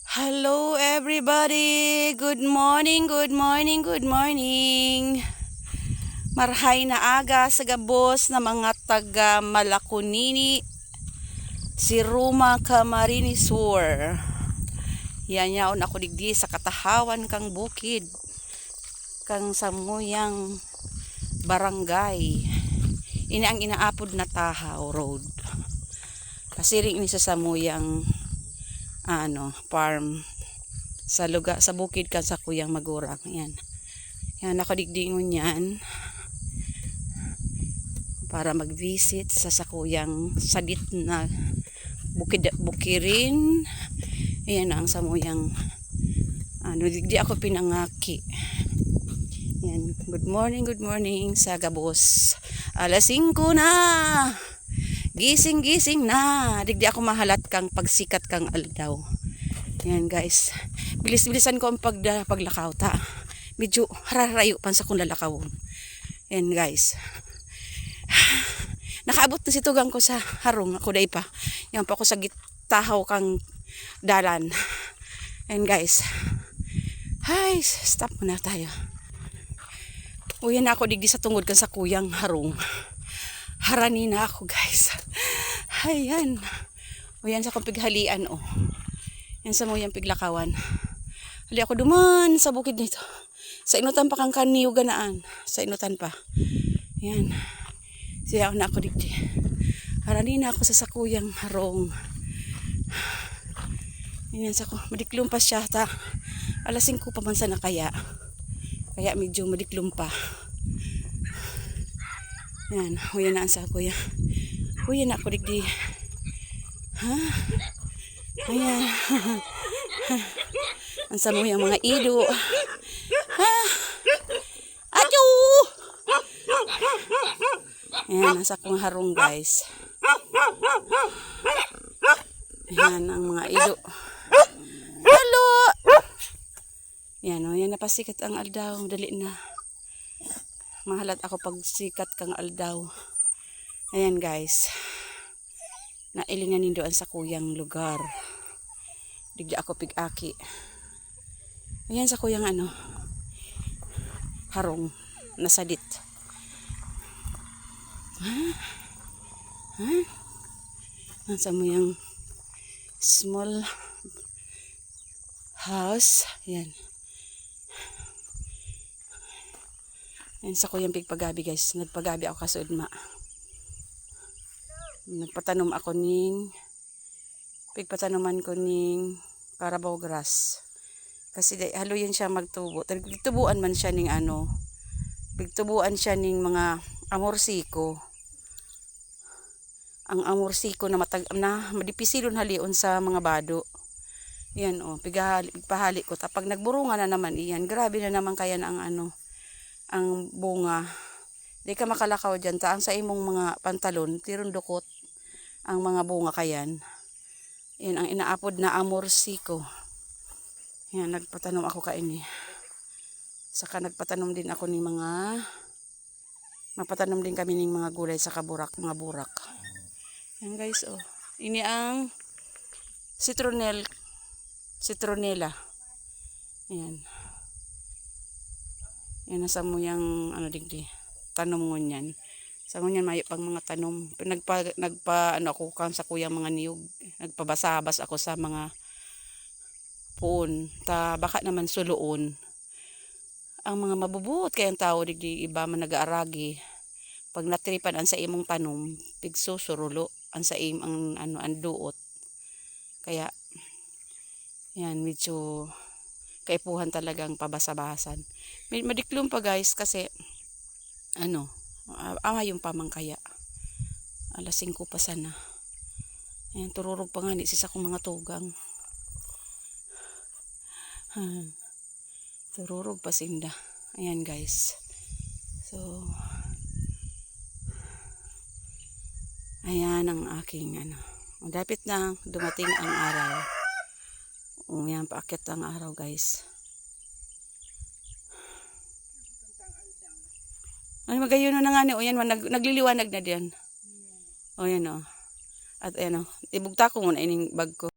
Hello everybody! Good morning, good morning, good morning! Marhay na aga sa gabos na mga taga Malakunini, si Ruma Camarines Sur. Yan yaon ako digdi sa katahawan kang bukid, kang samuyang barangay. Ini ang inaapod na Tahaw Road. Kasiring ini sa samuyang farm sa lugar sa bukid kan sa kuyang magurang. Yan nakadigdingon yan para mag-visit sa sakuyang sadit na bukirin. Ayan ang samuyang digdi ako pinangaki. Yan, good morning sa gabos. Alas 5 na. Gising na. Digdi ako mahalat kang pagsikat kang aldaw. Yan guys. Bilis-bilisan ko ang paglakaw ta. Medyo hararayo pan sa kung lalakawon. Yan guys. Nakaabot na si tugang ko sa harong. Ako day pa. Yan pa ako sa gitahaw kang dalan. Yan guys. Hay, stop muna tayo. Uyan na ako digdi sa tungod kan sa kuyang harong. Harani na ako guys. Ayan. O yan sa kong pighalian o. Yan sa muyang piglakawan. Hali ako duman sa bukid nito. Sa inutan pa kang kaniyo ganaan. Sa inutan pa. Yan. Siya na ako digdi. Harani na ako sa sakuyang harong. Yan sa ko. Madiklum pa siya ta. Alas 5 pa man sana kaya. Kaya medyo madiklum pa. Yan, huyan na ang sa kuya. Huyan na ako digdi. Ha? Ayan. Ang sa mo yung mga ido. Ha? Acho! Ayan, nasa kong harong guys. Ayan, ang mga ido. Hello! Yan o, yan napasikat ang aldaw. Dali na. Mahalat ako pag sikat kang aldaw. Ayan guys. Nailingan nindoan sa kuyang lugar. Digdi ako pig-aki. Ayan sa kuyang harong. Nasadit. Nasa mo yung small house. Ayan. Yan sa kuyang pigpagabi guys. Nagpagabi ako kasudma. Nagpatanom ako pigpatanuman ko ning Carabao grass. Kasi haluyan siya magtubo. Pigtubuan man siya ning pigtubuan siya ning mga amorsiko. Ang amorsiko na madipisilon halion sa mga bado. Yan o, pigpahali ko. Tapag nagburunga na naman iyan. Grabe na naman kaya na ang bunga. Di ka makalakaw dyan. Taang sa imong mga pantalon, tirong dukot ang mga bunga kayan. Yan ang inaapod na amorsiko. Yan, nagpatanom ako kaini. Saka nagpatanom din ako ng mapatanom din kami ng mga gulay sa mga burak. Yan guys, oh. Ini ang citronella. Yan. Yan nasa mo yung digdi. Tanom mo yan. Sa mo yan mayo pang mga tanom. Ako kan sa kuyang mga niyog. Nagpabasabas ako sa mga puon. Baka naman suloon. Ang mga mabubuot kayang tao digdi iba man nag-aaragi. Pag natripan ang sa imong tanom, pigsusurulo ang sa imong ang duot. Kaya yan medyo kaipuhan talagang pabasabasan. Madiklum pa guys kasi yung pamangkaya. Alas 5 pa sana. Ayan, tururog pa nga ni sisa kong mga tugang. Tururog pa sinda. Ayan guys. So, ayan ang aking Dapit na dumating ang araw. Yan, paakyat ang araw guys. Ay, magayon na nga ni. O yan, nagliliwanag na diyan. O yan o. At ayan o. Ibugta ko muna ining bag ko.